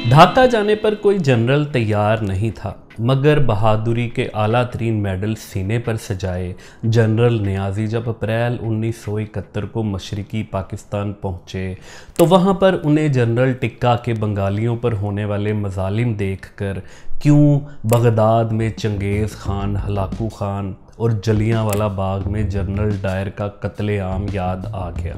ढाका जाने पर कोई जनरल तैयार नहीं था, मगर बहादुरी के आला तरीन मेडल सीने पर सजाए जनरल नियाज़ी जब अप्रैल 1971 को मशरक़ी पाकिस्तान पहुँचे तो वहाँ पर उन्हें जनरल टिक्का के बंगालियों पर होने वाले मज़ालिम देखकर क्यों बगदाद में चंगेज़ खान, हलाकू खान और जलियांवाला बाग में जनरल डायर का कत्लेआम याद आ गया।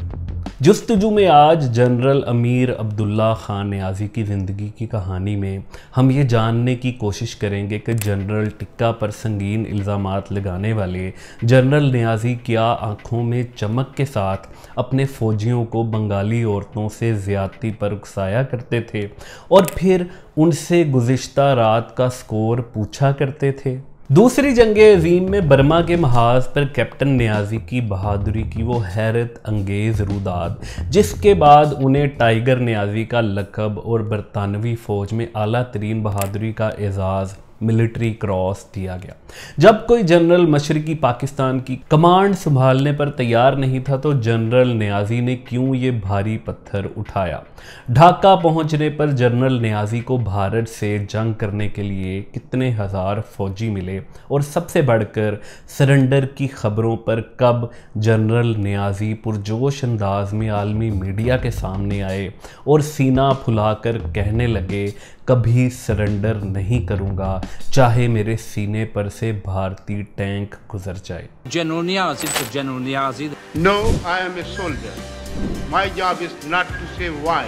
जुस्तजू में आज जनरल अमीर अब्दुल्ला खान नियाज़ी की ज़िंदगी की कहानी में हम ये जानने की कोशिश करेंगे कि जनरल टिक्का पर संगीन इल्ज़ामात लगाने वाले जनरल नियाज़ी क्या आँखों में चमक के साथ अपने फ़ौजियों को बंगाली औरतों से ज़्यादती पर उकसाया करते थे और फिर उनसे गुज़िश्ता रात का स्कोर पूछा करते थे। दूसरी जंग अज़ीम में बर्मा के महाज पर कैप्टन नियाज़ी की बहादुरी की वो हैरत अंगेज़ रुदाद, जिसके बाद उन्हें टाइगर नियाज़ी का लक़ब और बरतानवी फ़ौज में आला तरीन बहादुरी का एज़ाज़ मिलिट्री क्रॉस दिया गया। जब कोई जनरल मशरक़ी पाकिस्तान की कमांड संभालने पर तैयार नहीं था तो जनरल नियाज़ी ने क्यों ये भारी पत्थर उठाया। ढाका पहुंचने पर जनरल नियाज़ी को भारत से जंग करने के लिए कितने हज़ार फौजी मिले और सबसे बढ़कर सरेंडर की खबरों पर कब जनरल नियाज़ी पुरजोश अंदाज में आलमी मीडिया के सामने आए और सीना फुलाकर कहने लगे, कभी सरेंडर नहीं करूंगा चाहे मेरे सीने पर से भारतीय टैंक गुजर जाए। General Niazi. No, I am a soldier. My job is not to say why,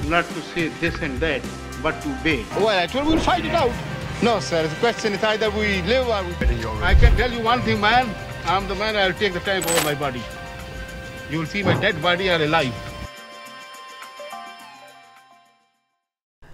not to say this and that, but to obey. Well, actually, we'll fight it out. No, sir. The question is either we live or we... I can tell you one thing, man. I'm the man. I'll take the tank over my body. You will see my dead body or alive.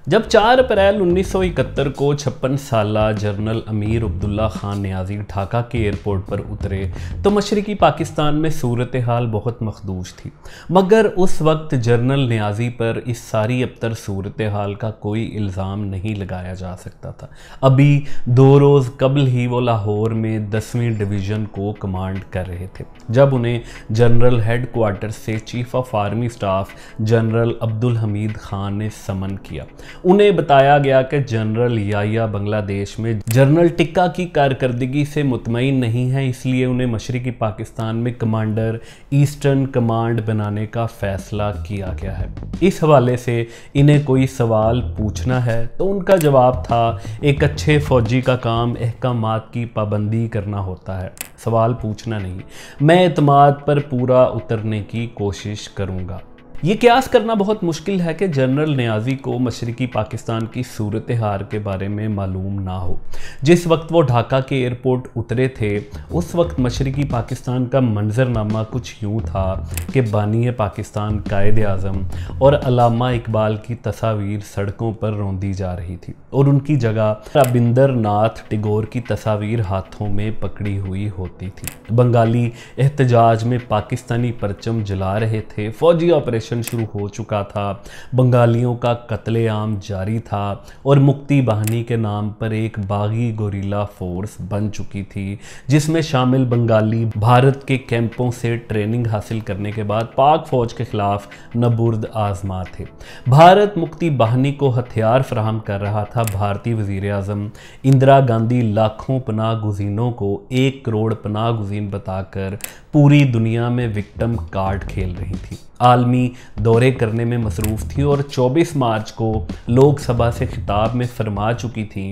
जब 4 अप्रैल 1971 को 56 साला general Amir Abdullah Khan Niazi Dhaka के airport पर उतरे तो मशरक़ी पाकिस्तान में सूरत हाल बहुत मखदूश थी, मगर उस वक्त जनरल नियाज़ी पर इस सारी अबतर सूरत हाल का कोई इल्ज़ाम नहीं लगाया जा सकता था। अभी 2 रोज़ कबल ही वो लाहौर में 10वीं डिवीज़न को कमांड कर रहे थे जब उन्हें जनरल हेड क्वार्टर से chief of army staff general Abdul Hamid Khan ने समन किया। उन्हें बताया गया कि जनरल याया बांग्लादेश में जनरल टिक्का की कारकर्दगी से मुतमईन नहीं है, इसलिए उन्हें मशरक़ी पाकिस्तान में कमांडर ईस्टर्न कमांड बनाने का फ़ैसला किया गया है। इस हवाले से इन्हें कोई सवाल पूछना है तो उनका जवाब था, एक अच्छे फ़ौजी का काम अहकामात की पाबंदी करना होता है, सवाल पूछना नहीं। मैं एतमाद पर पूरा उतरने की कोशिश करूँगा। ये क़यास करना बहुत मुश्किल है कि जनरल नियाज़ी को मशरक़ी पाकिस्तान की सूरत हाल के बारे में मालूम ना हो। जिस वक्त वो ढाका के एयरपोर्ट उतरे थे उस वक्त मशरक़ी पाकिस्तान का मंजरनामा कुछ यूँ था कि बानी पाकिस्तान कायद आज़म और अल्लामा इकबाल की तस्वीर सड़कों पर रौंदी जा रही थी और उनकी जगह रविंद्रनाथ टैगोर की तस्वीर हाथों में पकड़ी हुई होती थी। बंगाली एहतजाज में पाकिस्तानी परचम जला रहे थे, फ़ौजी ऑपरेशन शुरू हो चुका था, बंगालियों का कत्लेआम जारी था और मुक्ति बाहिनी के नाम पर एक बागी गोरिल्ला फोर्स बन चुकी थी जिसमें शामिल बंगाली भारत के कैंपों से ट्रेनिंग हासिल करने के बाद पाक फौज के खिलाफ नबुर्द आजमा थे। भारत मुक्ति बाहिनी को हथियार फराहम कर रहा था। भारतीय वज़ीर आज़म इंदिरा गांधी लाखों पनाह गुज़ीनों को 1 करोड़ पनाह गुज़ीन बताकर पूरी दुनिया में विक्टिम कार्ड खेल रही थी, आलमी दौरे करने में मसरूफ़ थी और 24 मार्च को लोकसभा से खिताब में फरमा चुकी थी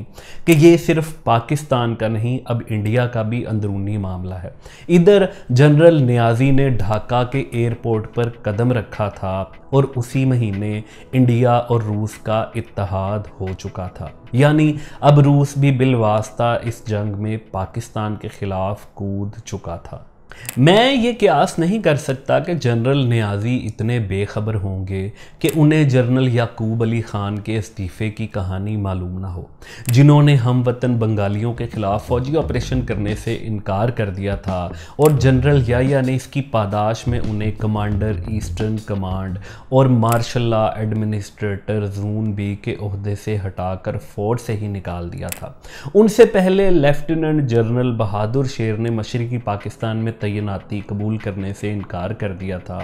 कि ये सिर्फ पाकिस्तान का नहीं, अब इंडिया का भी अंदरूनी मामला है। इधर जनरल नियाज़ी ने ढाका के एयरपोर्ट पर कदम रखा था और उसी महीने इंडिया और रूस का इत्तेहाद हो चुका था, यानी अब रूस भी बिलवास्ता इस जंग में पाकिस्तान के खिलाफ कूद चुका था। मैं ये क़यास नहीं कर सकता कि जनरल नियाज़ी इतने बेखबर होंगे कि उन्हें जनरल याकूब अली ख़ान के इस्तीफ़े की कहानी मालूम ना हो, जिन्होंने हम वतन बंगालियों के ख़िलाफ़ फ़ौजी ऑपरेशन करने से इनकार कर दिया था और जनरल याया ने इसकी पादाश में उन्हें कमांडर ईस्टर्न कमांड और marshal law administrator zone B के ओहदे से हटाकर फ़ौज से ही निकाल दिया था। उनसे पहले लेफ्टिनेंट जनरल बहादुर शेर ने मशरक़ी पाकिस्तान में तैनाती कबूल करने से इनकार कर दिया था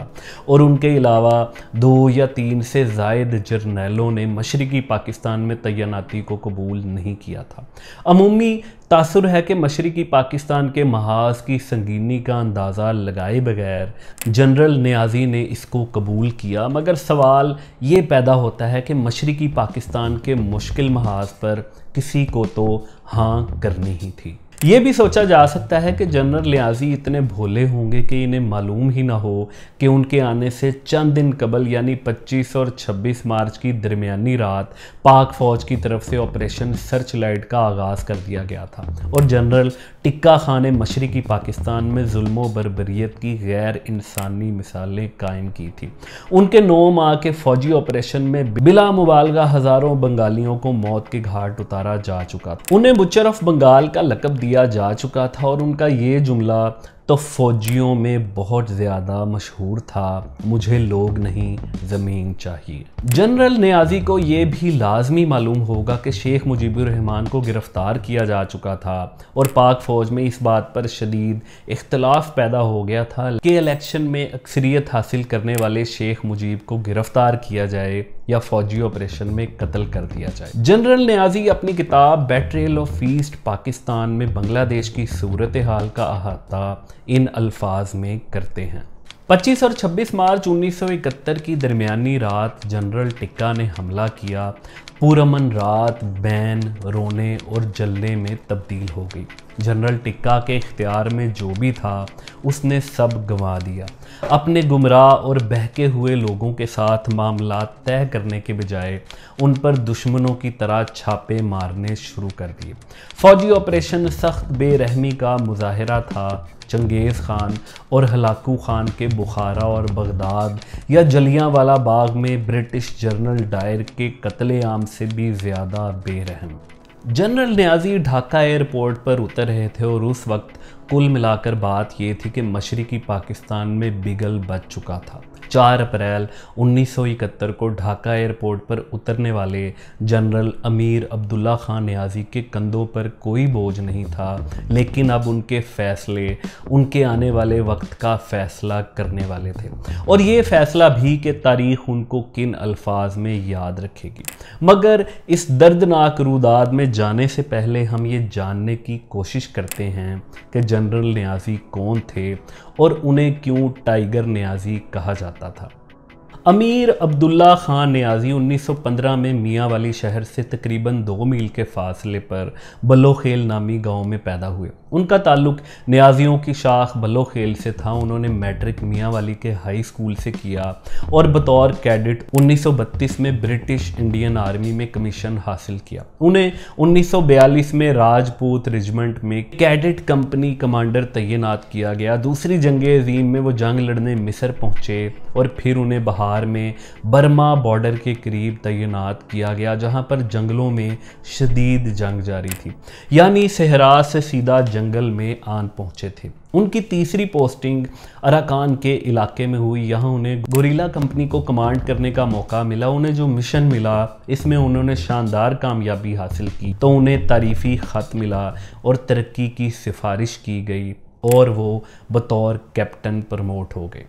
और उनके अलावा 2 या 3 से ज़ायद जर्नैलों ने मशरक़ी पाकिस्तान में तैनाती को कबूल नहीं किया था। अमूमी तासुर है कि मशरक़ी पाकिस्तान के महाज की संगीनी का अंदाज़ा लगाए बगैर जनरल नियाज़ी ने इसको कबूल किया, मगर सवाल ये पैदा होता है कि मशरक़ी पाकिस्तान के मुश्किल महाज पर किसी को तो हाँ करनी ही थी। ये भी सोचा जा सकता है कि जनरल नियाज़ी इतने भोले होंगे कि इन्हें मालूम ही ना हो कि उनके आने से चंद दिन कबल यानी 25 और 26 मार्च की दरमियानी रात पाक फ़ौज की तरफ से ऑपरेशन सर्च लाइट का आगाज़ कर दिया गया था और जनरल टिक्का खान ने मशरक़ी पाकिस्तान में जुल्म व बर्बरियत की गैर इंसानी मिसालें कायम की थी। उनके 9 माह के फ़ौजी ऑपरेशन में बिला मुबालगा हज़ारों बंगालियों को मौत के घाट उतारा जा चुका था। उन्हें बुचर ऑफ बंगाल का लक़ब दिया जा चुका था और उनका ये जुमला तो फौजियों में बहुत ज़्यादा मशहूर था, मुझे लोग नहीं ज़मीन चाहिए। जनरल नियाज़ी को ये भी लाजमी मालूम होगा कि शेख मुजीबुर रहमान को गिरफ़्तार किया जा चुका था और पाक फ़ौज में इस बात पर शदीद इख्तलाफ पैदा हो गया था कि इलेक्शन में अक्सरियत हासिल करने वाले शेख मुजीब को गिरफ़्तार किया जाए या फ़ौजी ऑपरेशन में कत्ल कर दिया जाए। जनरल नियाज़ी अपनी किताब बेट्रेयल ऑफ ईस्ट पाकिस्तान में बांग्लादेश की सूरत हाल का अहाता इन अल्फाज में करते हैं। 25 और 26 मार्च 1971 की दरमियानी रात जनरल टिक्का ने हमला किया। पुरअमन रात बैन, रोने और जलने में तब्दील हो गई। जनरल टिक्का के इख्तियार में जो भी था उसने सब गंवा दिया। अपने गुमराह और बहके हुए लोगों के साथ मामला तय करने के बजाय उन पर दुश्मनों की तरह छापे मारने शुरू कर दिए। फौजी ऑपरेशन सख्त बेरहमी का मुजाहिरा था। चंगेज़ खान और हलाकू खान के बुखारा और बगदाद या जलियांवाला बाग में ब्रिटिश जनरल डायर के कत्लेआम से भी ज़्यादा बेरहम। जनरल नियाज़ी ढाका एयरपोर्ट पर उतर रहे थे और उस वक्त कुल मिलाकर बात ये थी कि मशरक़ी पाकिस्तान में बिगल बच चुका था। 4 अप्रैल 1971 को ढाका एयरपोर्ट पर उतरने वाले जनरल अमीर अब्दुल्ला खान नियाज़ी के कंधों पर कोई बोझ नहीं था, लेकिन अब उनके फ़ैसले उनके आने वाले वक्त का फ़ैसला करने वाले थे और ये फ़ैसला भी कि तारीख़ उनको किन अल्फाज में याद रखेगी। मगर इस दर्दनाक रुदाद में जाने से पहले हम ये जानने की कोशिश करते हैं कि जनरल नियाज़ी कौन थे और उन्हें क्यों टाइगर नियाज़ी कहा जाता था। अमीर अब्दुल्ला खान नियाज़ी 1915 में मियाँ वाली शहर से तकरीबन 2 मील के फासले पर बलोखेल नामी गांव में पैदा हुए। उनका ताल्लुक़ नियाज़ियों की शाख बलोखेल से था। उन्होंने मैट्रिक मियाँ वाली के हाई स्कूल से किया और बतौर कैडेट 1932 में ब्रिटिश इंडियन आर्मी में कमीशन हासिल किया। उन्हें 1942 में राजपूत रेजिमेंट में कैडेट कंपनी कमांडर तैनात किया गया। दूसरी जंग अज़ीम में वो जंग लड़ने मिस्र पहुँचे और फिर उन्हें बहार में बर्मा बॉर्डर के करीब तैनात किया गया, जहां पर जंगलों में शदीद जंग जारी थी, यानी सहरा से सीधा जंगल में आन पहुंचे थे। उनकी तीसरी पोस्टिंग अराकान के इलाके में हुई। यहाँ उन्हें गोरिल्ला कंपनी को कमांड करने का मौका मिला। उन्हें जो मिशन मिला इसमें उन्होंने शानदार कामयाबी हासिल की तो उन्हें तारीफ़ी ख़त मिला और तरक्की की सिफारिश की गई और वो बतौर कैप्टन प्रमोट हो गए।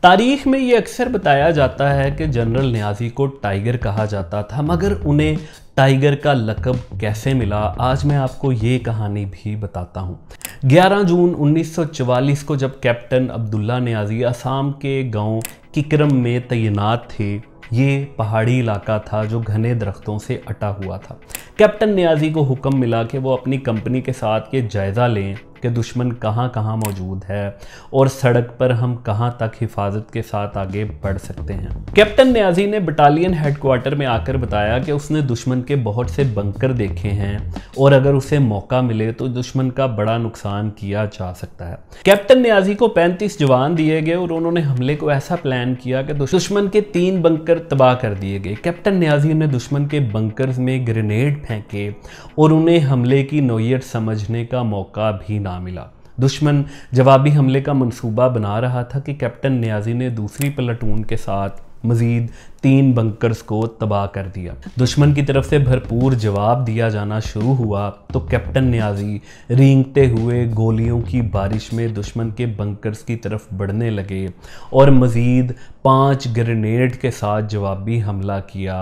तारीख़ में ये अक्सर बताया जाता है कि जनरल नियाज़ी को टाइगर कहा जाता था, मगर उन्हें टाइगर का लक़ब कैसे मिला, आज मैं आपको ये कहानी भी बताता हूँ। 11 जून 1944 को जब कैप्टन अब्दुल्ला नियाज़ी असम के गांव किकरम में तैनात थे, ये पहाड़ी इलाका था जो घने दरख्तों से अटा हुआ था। कैप्टन नियाज़ी को हुक्म मिला कि वो अपनी कंपनी के साथ ये जायज़ा लें कि दुश्मन कहाँ कहाँ मौजूद है और सड़क पर हम कहाँ तक हिफाजत के साथ आगे बढ़ सकते हैं। कैप्टन नियाज़ी ने बटालियन हेडक्वार्टर में आकर बताया कि उसने दुश्मन के बहुत से बंकर देखे हैं और अगर उसे मौका मिले तो दुश्मन का बड़ा नुकसान किया जा सकता है। कैप्टन नियाज़ी को 35 जवान दिए गए और उन्होंने हमले को ऐसा प्लान किया कि दुश्मन के 3 बंकर तबाह कर दिए गए। कैप्टन नियाज़ी ने दुश्मन के बंकर्स में ग्रेनेड फेंके और उन्हें हमले की नौयत समझने का मौका भी ना मिला। दुश्मन जवाबी हमले का मंसूबा बना रहा था कि कैप्टन नियाज़ी ने दूसरी प्लाटून के साथ मज़ीद 3 बंकर्स को तबाह कर दिया। दुश्मन की तरफ से भरपूर जवाब दिया जाना शुरू हुआ तो कैप्टन नियाज़ी रेंगते हुए गोलियों की बारिश में दुश्मन के बंकर्स की तरफ बढ़ने लगे और मज़ीद 5 ग्रेनेड के साथ जवाबी हमला किया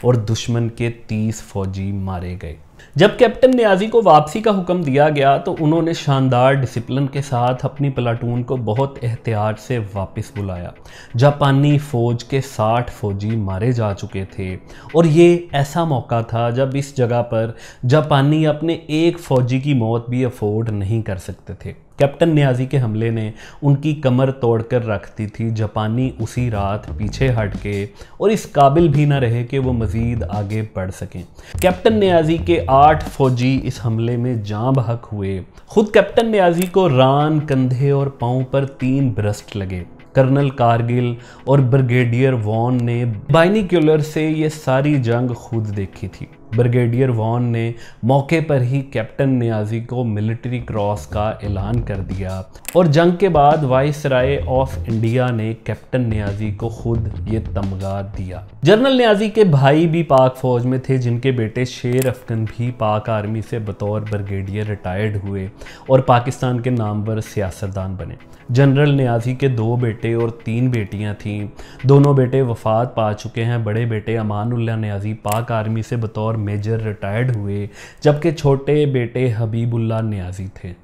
और दुश्मन के 30 फौजी मारे गए। जब कैप्टन नियाज़ी को वापसी का हुक्म दिया गया तो उन्होंने शानदार डिसिप्लिन के साथ अपनी प्लाटून को बहुत एहतियात से वापस बुलाया। जापानी फ़ौज के 60 फौजी मारे जा चुके थे और ये ऐसा मौका था जब इस जगह पर जापानी अपने एक फ़ौजी की मौत भी अफोर्ड नहीं कर सकते थे। कैप्टन नियाज़ी के हमले ने उनकी कमर तोड़कर रख दी थी। जापानी उसी रात पीछे हट के और इस काबिल भी न रहे कि वो मज़ीद आगे बढ़ सकें। कैप्टन नियाज़ी के 8 फौजी इस हमले में जाँ बहक हुए। खुद कैप्टन नियाज़ी को रान, कंधे और पाँव पर 3 ब्रस्ट लगे। कर्नल कारगिल और ब्रिगेडियर वॉन ने बाइनोक्यूलर से ये सारी जंग खुद देखी थी। ब्रिगेडियर वॉन ने मौके पर ही कैप्टन नियाज़ी को मिलिट्री क्रॉस का ऐलान कर दिया और जंग के बाद वाइसराय ऑफ इंडिया ने कैप्टन नियाज़ी को खुद ये तमगा दिया। जनरल नियाज़ी के भाई भी पाक फौज में थे, जिनके बेटे शेर अफगन भी पाक आर्मी से बतौर ब्रिगेडियर रिटायर्ड हुए और पाकिस्तान के नामवर सियासतदान बने। जनरल नियाज़ी के 2 बेटे और 3 बेटियां थीं। दोनों बेटे वफ़ात पा चुके हैं। बड़े बेटे अमानुल्लाह नियाज़ी पाक आर्मी से बतौर मेजर रिटायर्ड हुए, जबकि छोटे बेटे हबीबुल्लाह नियाज़ी थे।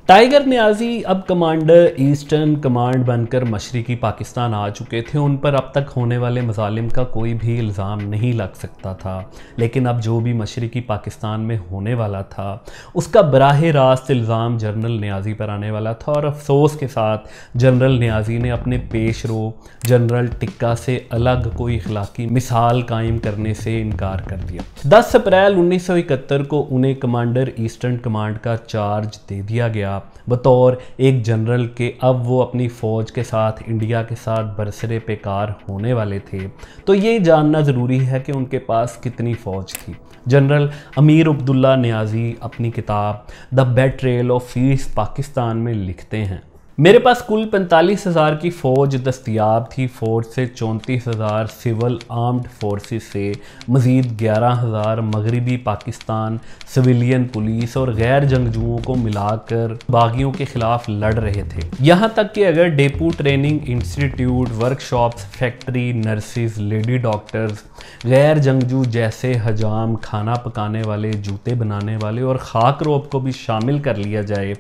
टाइगर नियाज़ी अब कमांडर ईस्टर्न कमांड बनकर मशरक़ी पाकिस्तान आ चुके थे। उन पर अब तक होने वाले मज़ालिम का कोई भी इल्ज़ाम नहीं लग सकता था, लेकिन अब जो भी मशरक़ी पाकिस्तान में होने वाला था उसका बराह रास्त इल्ज़ाम जनरल नियाज़ी पर आने वाला था। और अफसोस के साथ जनरल नियाज़ी ने अपने पेशरो जनरल टिक्का से अलग कोई इखलाकी मिसाल कायम करने से इनकार कर दिया। 10 अप्रैल 1971 को उन्हें कमांडर ईस्टर्न कमांड का चार्ज दे दिया गया बतौर एक जनरल के। अब वो अपनी फ़ौज के साथ इंडिया के साथ बरसरे पेकार होने वाले थे, तो ये जानना ज़रूरी है कि उनके पास कितनी फ़ौज थी। जनरल अमीर अब्दुल्ला नियाज़ी अपनी किताब द बेट्रेयल ऑफ ईस्ट पाकिस्तान में लिखते हैं, मेरे पास कुल 45,000 की फ़ौज दस्तयाब थी। फ़ौज से 34,000 सिविल आर्म्ड फोर्सेस से मज़ीद 11,000 मगरबी पाकिस्तान सिविलियन पुलिस और गैर जंगजुओं को मिलाकर बागियों के ख़िलाफ़ लड़ रहे थे। यहाँ तक कि अगर depot training institute, workshops, factory, nurses, lady doctors, गैर जंगजू जैसे हजाम, खाना पकाने वाले, जूते बनाने वाले और खाक रोब को भी शामिल कर लिया जाए,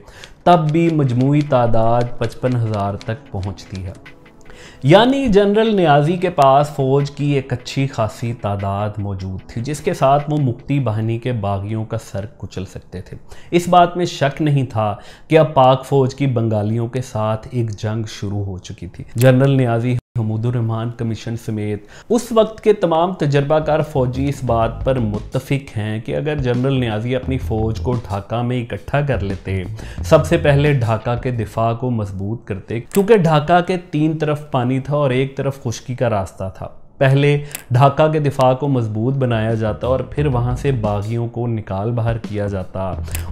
तब भी मजमूई तादाद 55,000 तक पहुंचती है। यानी जनरल नियाज़ी के पास फ़ौज की एक अच्छी खासी तादाद मौजूद थी, जिसके साथ वो मुक्ति बाहिनी के बागियों का सर कुचल सकते थे। इस बात में शक नहीं था कि अब पाक फ़ौज की बंगालियों के साथ एक जंग शुरू हो चुकी थी। जनरल नियाज़ी, हमीदुर रहमान कमीशन समेत उस वक्त के तमाम तजर्बाकार फ़ौजी इस बात पर मुत्तफिक हैं कि अगर जनरल नियाज़ी अपनी फ़ौज को ढाका में इकट्ठा कर लेते, सबसे पहले ढाका के दिफा को मजबूत करते, क्योंकि ढाका के 3 तरफ पानी था और एक तरफ खुश्की का रास्ता था। पहले ढाका के दिफा को मजबूत बनाया जाता और फिर वहाँ से बागियों को निकाल बाहर किया जाता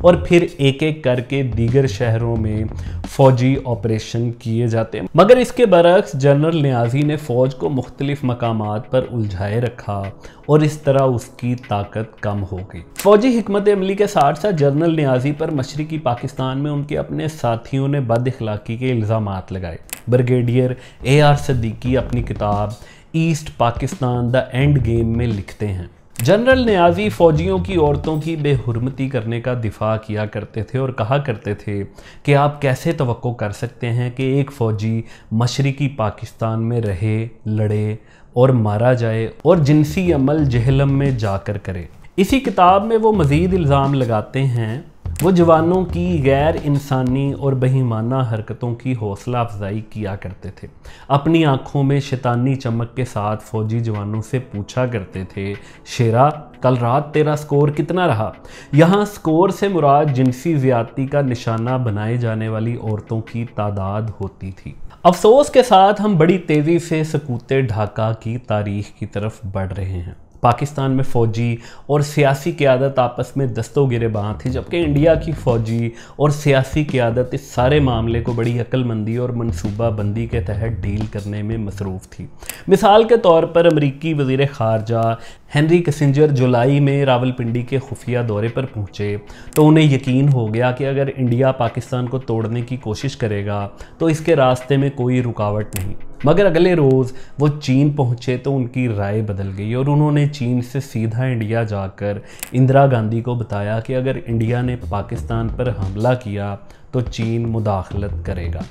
और फिर एक एक करके दीगर शहरों में फ़ौजी ऑपरेशन किए जाते। मगर इसके बरक्स जनरल नियाज़ी ने फ़ौज को मुख्तलिफ मकामात पर उलझाए रखा और इस तरह उसकी ताकत कम हो गई। फ़ौजी हिकमत अमली के साथ साथ जनरल नियाज़ी पर मशरक़ी पाकिस्तान में उनके अपने साथियों ने बद अखलाक़ी के इल्ज़ामात लगाए। ब्रिगेडियर AR सिद्दीकी अपनी किताब east Pakistan the end game में लिखते हैं, जनरल नियाज़ी फ़ौजियों की औरतों की बेहुरमती करने का दिफा किया करते थे और कहा करते थे कि आप कैसे तवक्को कर सकते हैं कि एक फ़ौजी मशरक़ी पाकिस्तान में रहे, लड़े और मारा जाए और जिनसी अमल जहलम में जाकर करे। इसी किताब में वो मज़ीद इल्ज़ाम लगाते हैं वो जवानों की गैर इंसानी और बेईमाना हरकतों की हौसला अफजाई किया करते थे। अपनी आंखों में शैतानी चमक के साथ फ़ौजी जवानों से पूछा करते थे, शेरा कल रात तेरा स्कोर कितना रहा। यहाँ स्कोर से मुराद जिनसी ज़्यादती का निशाना बनाए जाने वाली औरतों की तादाद होती थी। अफसोस के साथ हम बड़ी तेज़ी से सकूते ढाका की तारीख़ की तरफ बढ़ रहे हैं। پاکستان میں فوجی اور سیاسی قیادت آپس میں دستوں گریباں تھی، جبکہ انڈیا کی فوجی اور سیاسی قیادت اس سارے معاملے کو بڑی عقل مندی اور منصوبہ بندی کے تحت ڈیل کرنے میں مصروف تھی۔ مثال کے طور پر امریکی وزیر خارجہ ہنری کسنجر جولائی میں راولپنڈی کے خفیہ دورے پر پہنچے تو انہیں یقین ہو گیا کہ اگر انڈیا پاکستان کو توڑنے کی کوشش کرے گا تو اس کے راستے میں کوئی رکاوٹ نہیں۔ مگر اگلے روز وہ چین پہنچے تو ان کی رائے بدل گئی اور انہوں نے چین سے سیدھا انڈیا جا کر اندرا گاندھی کو بتایا کہ اگر انڈیا نے پاکستان پر حملہ کیا تو چین مداخلت کرے گا۔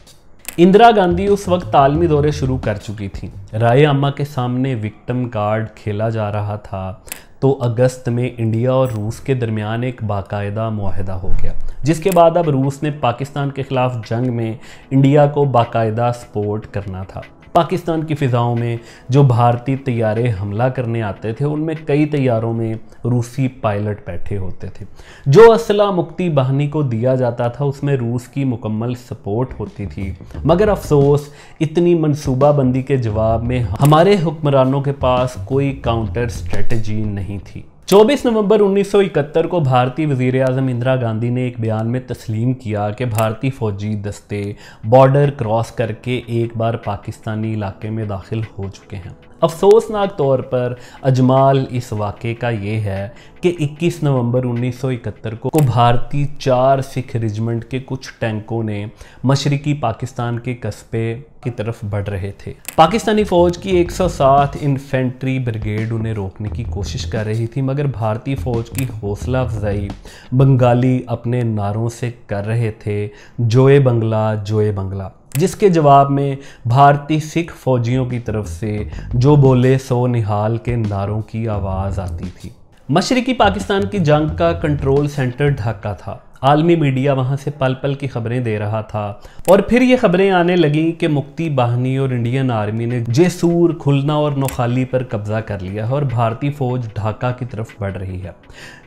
اندرا گاندھی اس وقت عالمی دورے شروع کر چکی تھیں۔ رائے عامہ کے سامنے وکٹم کارڈ کھیلا جا رہا تھا تو اگست میں انڈیا اور روس کے درمیان ایک باقاعدہ معاہدہ ہو گیا، جس کے بعد اب روس نے پاکستان کے خلاف جنگ میں انڈیا کو باقاعدہ سپورٹ کرنا تھا۔ پاکستان کی فضاؤں میں جو بھارتی طیارے حملہ کرنے آتے تھے ان میں کئی طیاروں میں روسی پائلٹ بیٹھے ہوتے تھے۔ جو اسلحہ مکتی باہنی کو دیا جاتا تھا اس میں روس کی مکمل سپورٹ ہوتی تھی، مگر افسوس اتنی منصوبہ بندی کے جواب میں ہمارے حکمرانوں کے پاس کوئی کاؤنٹر اسٹریٹجی نہیں تھی۔ 24 نومبر 1971 کو بھارتی وزیر اعظم اندرا گاندھی نے ایک بیان میں تسلیم کیا کہ بھارتی فوجی دستے بارڈر کراس کر کے ایک بار پاکستانی علاقے میں داخل ہو چکے ہیں۔ افسوسناک طور پر اجمال اس واقعے کا یہ ہے کہ 21 نومبر 1971 کو بھارتی 4 سکھ ریجمنٹ کے کچھ ٹینکوں نے مشرقی پاکستان کے قصبے کی طرف بڑھ رہے تھے۔ پاکستانی فوج کی 107 انفینٹری بریگیڈ انہیں روکنے کی کوشش کر رہی تھی، مگر بھارتی فوج کی حوصلہ افزائی بنگالی اپنے نعروں سے کر رہے تھے، جوئے بنگلہ جوئے بنگلہ، جس کے جواب میں بھارتی سکھ فوجیوں کی طرف سے جو بولے سو نہال کے نعروں کی آواز آتی تھی۔ مشرقی پاکستان کی جنگ کا کنٹرول سینٹر ڈھاکہ تھا۔ عالمی میڈیا وہاں سے پل پل کی خبریں دے رہا تھا اور پھر یہ خبریں آنے لگیں کہ مکتی باہنی اور انڈین آرمی نے جیسور، کھلنا اور نوخالی پر قبضہ کر لیا ہے اور بھارتی فوج ڈھاکہ کی طرف بڑھ رہی ہے۔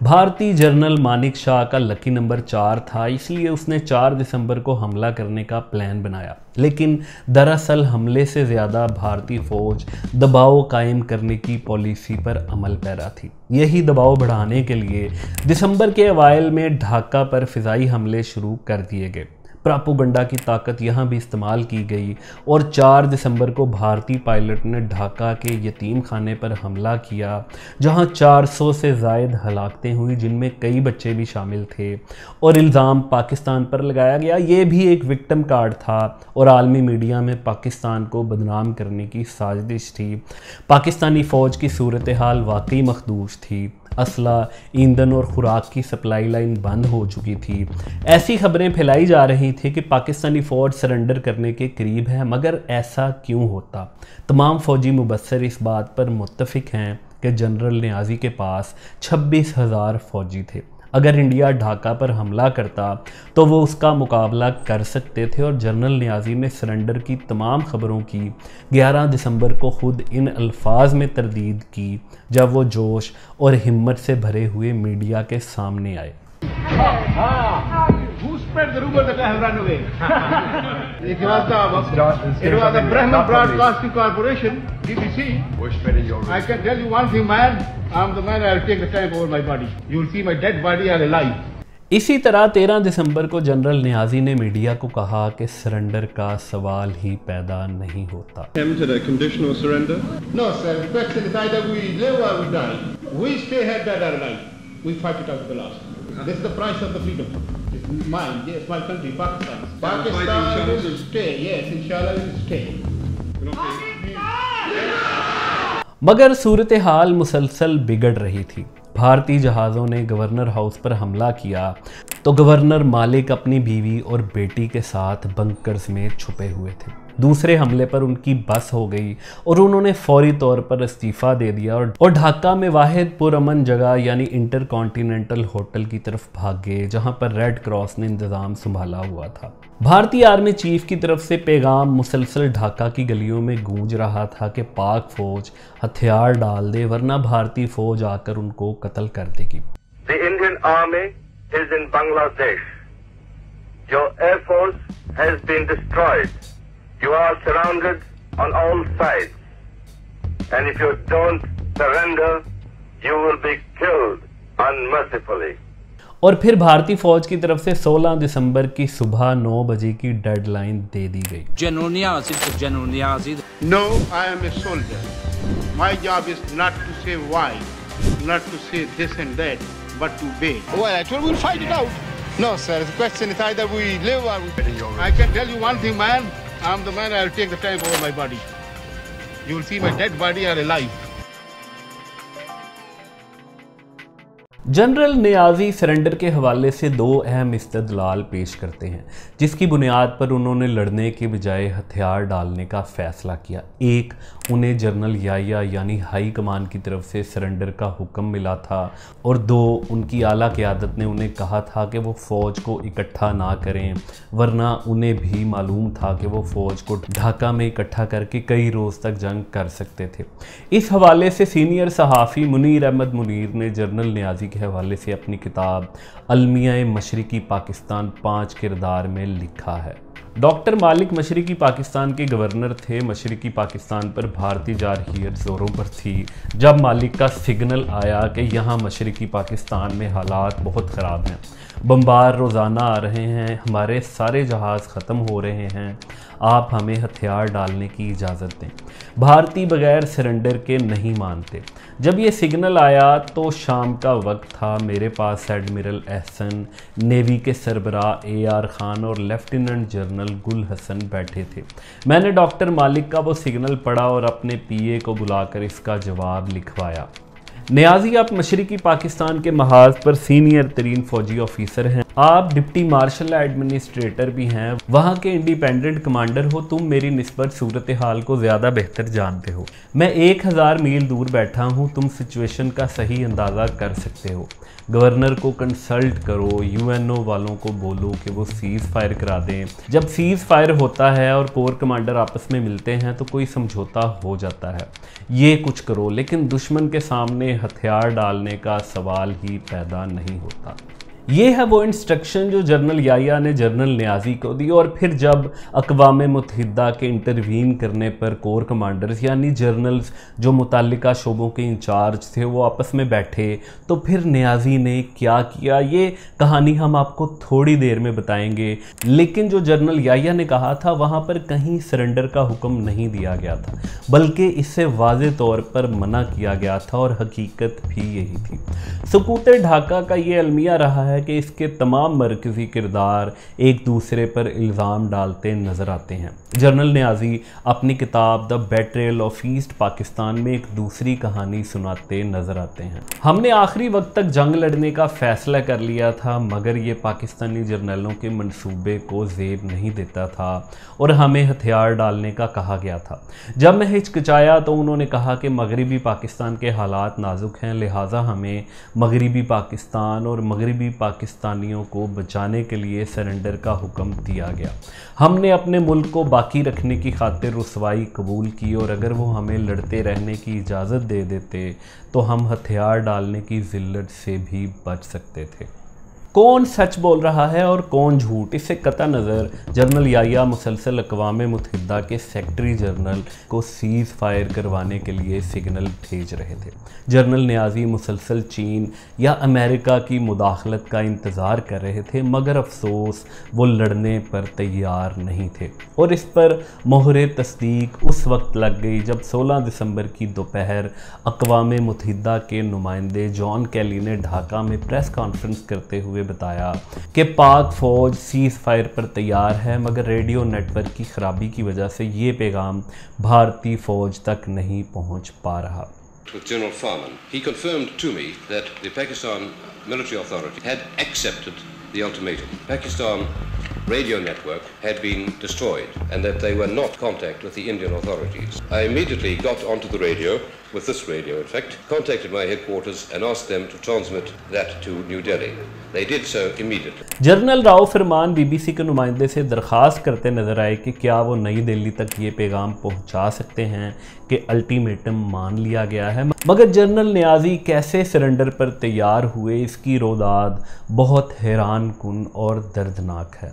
بھارتی جنرل مانک شاہ کا لکی نمبر 4 تھا، اس لیے اس نے 4 دسمبر کو حملہ کرنے کا پلان بنایا، لیکن دراصل حملے سے زیادہ بھارتی فوج دباؤ قائم کرنے کی پالیسی پر عمل پیرا تھی۔ یہی دباؤ بڑھانے کے لیے دسمبر کے اوائل میں ڈھاکہ پر فضائی حملے شروع کر دیے گئے۔ پراپوگنڈا کی طاقت یہاں بھی استعمال کی گئی اور 4 دسمبر کو بھارتی پائلٹ نے ڈھاکہ کے یتیم خانے پر حملہ کیا، جہاں 400 سے زائد ہلاکتیں ہوئی، جن میں کئی بچے بھی شامل تھے، اور الزام پاکستان پر لگایا گیا۔ یہ بھی ایک وکٹم کارڈ تھا اور عالمی میڈیا میں پاکستان کو بدنام کرنے کی سازش تھی۔ پاکستانی فوج کی صورتحال واقعی مخدوش تھی۔ اسلحہ، ایندھن اور خوراک کی سپلائی لائن بند ہو چکی تھی۔ ایسی خبریں پھیلائی جا رہی تھی کہ پاکستانی فوج سرنڈر کرنے کے قریب ہے، مگر ایسا کیوں ہوتا؟ تمام فوجی مبصر اس بات پر متفق ہیں کہ جنرل نیازی کے پاس 26,000 فوجی تھے۔ اگر انڈیا ڈھاکہ پر حملہ کرتا تو وہ اس کا مقابلہ کر سکتے تھے، اور جنرل نیازی نے سرنڈر کی تمام خبروں کی 11 دسمبر کو خود ان الفاظ میں تردید کی جب وہ جوش اور ہمت سے بھرے ہوئے میڈیا کے سامنے آئے۔ Who spread the rumor that I have run away? It was the Brahman Broadcasting Corporation, BBC. I can tell you one thing, man. I'm the man. I'll take the time over my body. You will see my dead body and alive. اسی طرح 13 دسمبر کو general نیازی نے media کو کہا کہ surrender کا سوال ہی پیدا نہیں ہوتا۔ Conditional surrender? No, sir. The question is either we live or we die. We stay here dead or alive. We fight it out to the last. This is the price of the freedom. It's mine. Yes, my country, Pakistan. Pakistan will stay. Yes, inshallah will stay. مگر صورتحال مسلسل بگڑ رہی تھی۔ بھارتی جہازوں نے governor house پر حملہ کیا تو گورنر مالک اپنی بیوی اور بیٹی کے ساتھ بنکرز میں چھپے ہوئے تھے۔ دوسرے حملے پر ان کی بس ہو گئی اور انہوں نے فوری طور پر استعفیٰ دے دیا اور ڈھاکہ میں واحد پرامن جگہ یعنی انٹر کانٹیننٹل ہوٹل کی طرف بھاگ گئے، جہاں پر ریڈ کراس نے انتظام سنبھالا ہوا تھا۔ بھارتی آرمی چیف کی طرف سے پیغام مسلسل ڈھاکہ کی گلیوں میں گونج رہا تھا کہ پاک فوج ہتھیار ڈال دے ورنہ بھارتی فوج آ کر ان کو قتل کر دے گی۔ The Indian Army is in Bangladesh. Your air force has been destroyed. You are surrounded on all sides. And if you don't surrender, you will be killed unmercifully. اور پھر بھارتی فوج کی طرف سے 16 دسمبر کی صبح 9 بجے کی ڈیڈ لائن دے دی گئی. General Niazid to General Niazid. No, I am a soldier. My job is not to say why, not to say this and that, but to obey. Well, actually, we'll fight it out. No, sir. The question is either we live or we... I can tell you one thing, man. I'm the man. I'll take the tank over my body. You will see my dead body or alive. General Niazi surrender کے حوالے سے 2 اہم استدلال پیش کرتے ہیں جس کی بنیاد پر انہوں نے لڑنے کے بجائے ہتھیار ڈالنے کا فیصلہ کیا. ایک، انہیں جنرل یحییٰ یعنی ہائی کمان کی طرف سے سرنڈر کا حکم ملا تھا، اور 2، ان کی اعلیٰ قیادت نے انہیں کہا تھا کہ وہ فوج کو اکٹھا نہ کریں، ورنہ انہیں بھی معلوم تھا کہ وہ فوج کو ڈھاکہ میں اکٹھا کر کے کئی روز تک جنگ کر سکتے تھے. اس حوالے سے سینئر صحافی منیر احمد منیر نے جنرل نیازی کے حوالے سے اپنی کتاب المیہ مشرقی پاکستان 5 کردار میں لکھا ہے. ڈاکٹر مالک مشرقی پاکستان کے گورنر تھے. مشرقی پاکستان پر بھارتی جارحیت زوروں پر تھی جب مالک کا سگنل آیا کہ یہاں مشرقی پاکستان میں حالات بہت خراب ہیں، بمبار روزانہ آ رہے ہیں، ہمارے سارے جہاز ختم ہو رہے ہیں، آپ ہمیں ہتھیار ڈالنے کی اجازت دیں. بھارتی بغیر سرنڈر کے نہیں مانتے. جب یہ سگنل آیا تو شام کا وقت تھا. میرے پاس ایڈمرل احسن، نیوی کے سربراہ AR خان اور لیفٹیننٹ جنرل گل حسن بیٹھے تھے. میں نے ڈاکٹر مالک کا وہ سگنل پڑھا اور اپنے PA کو بلا کر اس کا جواب لکھوایا. نیازی آپ مشرقی پاکستان کے محاذ پر سینئر ترین فوجی آفیسر ہیں، آپ ڈپٹی مارشل ایڈمنسٹریٹر بھی ہیں، وہاں کے انڈیپینڈنٹ کمانڈر ہو، تم میری نسبت صورتحال کو زیادہ بہتر جانتے ہو. میں 1000 میل دور بیٹھا ہوں، تم سچویشن کا صحیح اندازہ کر سکتے ہو. گورنر کو کنسلٹ کرو، UNO والوں کو بولو کہ وہ سیز فائر کرا دیں. جب سیز فائر ہوتا ہے اور کور کمانڈر آپس میں ملتے ہیں تو کوئی سمجھوتا ہو جاتا ہے. یہ کچھ کرو، لیکن دشمن کے سامنے ہتھیار ڈالنے کا سوال ہی پیدا نہیں ہوتا. یہ ہے وہ انسٹرکشن جو جنرل یحییٰ نے جنرل نیازی کو دی. اور پھر جب اقوام متحدہ کے انٹروین کرنے پر کور کمانڈرز یعنی جنرلز جو متعلقہ شعبوں کے انچارج تھے وہ آپس میں بیٹھے تو پھر نیازی نے کیا کیا، یہ کہانی ہم آپ کو تھوڑی دیر میں بتائیں گے. لیکن جو جنرل یحییٰ نے کہا تھا وہاں پر کہیں سرنڈر کا حکم نہیں دیا گیا تھا، بلکہ اس سے واضح طور پر منع کیا گیا تھا، اور حقیقت بھی یہی تھی. سقوط ڈھاکہ کا یہ المیہ رہا ہے کہ اس کے تمام مرکزی کردار ایک دوسرے پر الزام ڈالتے نظر آتے ہیں. جنرل نیازی اپنی کتاب دا بیٹریل آف ایسٹ پاکستان میں ایک دوسری کہانی سناتے نظر آتے ہیں. ہم نے آخری وقت تک جنگ لڑنے کا فیصلہ کر لیا تھا، مگر یہ پاکستانی جرنیلوں کے منصوبے کو زیب نہیں دیتا تھا اور ہمیں ہتھیار ڈالنے کا کہا گیا تھا. جب میں ہچکچایا تو انہوں نے کہا کہ مغربی پاکستان کے حالات نازک ہیں، لہٰذا ہمیں مغربی پاکستان اور مغربی پاکستانیوں کو بچانے کے لیے سرنڈر کا حکم دیا گیا. ہم نے اپنے ملک کو باقی رکھنے کی خاطر رسوائی قبول کی، اور اگر وہ ہمیں لڑتے رہنے کی اجازت دے دیتے تو ہم ہتھیار ڈالنے کی ذلت سے بھی بچ سکتے تھے. کون سچ بول رہا ہے اور کون جھوٹ، اس سے قطع نظر جنرل یحییٰ مسلسل اقوام متحدہ کے سیکرٹری جنرل کو سیز فائر کروانے کے لیے سگنل بھیج رہے تھے. جنرل نیازی مسلسل چین یا امریکہ کی مداخلت کا انتظار کر رہے تھے، مگر افسوس وہ لڑنے پر تیار نہیں تھے. اور اس پر مہر تصدیق اس وقت لگ گئی جب 16 دسمبر کی دوپہر اقوام متحدہ کے نمائندے جان کیلی نے ڈھاکہ میں پریس کانفرنس کرتے ہوئے بتایا کہ پاک فوج سیز فائر پر تیار ہے، مگر ریڈیو نیٹ ورک کی خرابی کی وجہ سے یہ پیغام بھارتی فوج تک نہیں پہنچ پا رہا. With General Farman, he confirmed to me that the Pakistan military authority had accepted the ultimatum. Pakistan radio network had been destroyed and that they were not in contact with the Indian authorities. I immediately got onto the radio, with this radio in fact, contacted my headquarters and asked them to transmit that to New Delhi. They did so immediately. General Rao فرمان BBC کے نمائندے سے درخواست کرتے نظر آئے کہ کیا وہ نئی دہلی تک یہ پیغام پہنچا سکتے ہیں کہ الٹیمیٹم مان لیا گیا ہے. مگر جنرل نیازی کیسے سرنڈر پر تیار ہوئے، اس کی روداد بہت حیران کن اور دردناک ہے.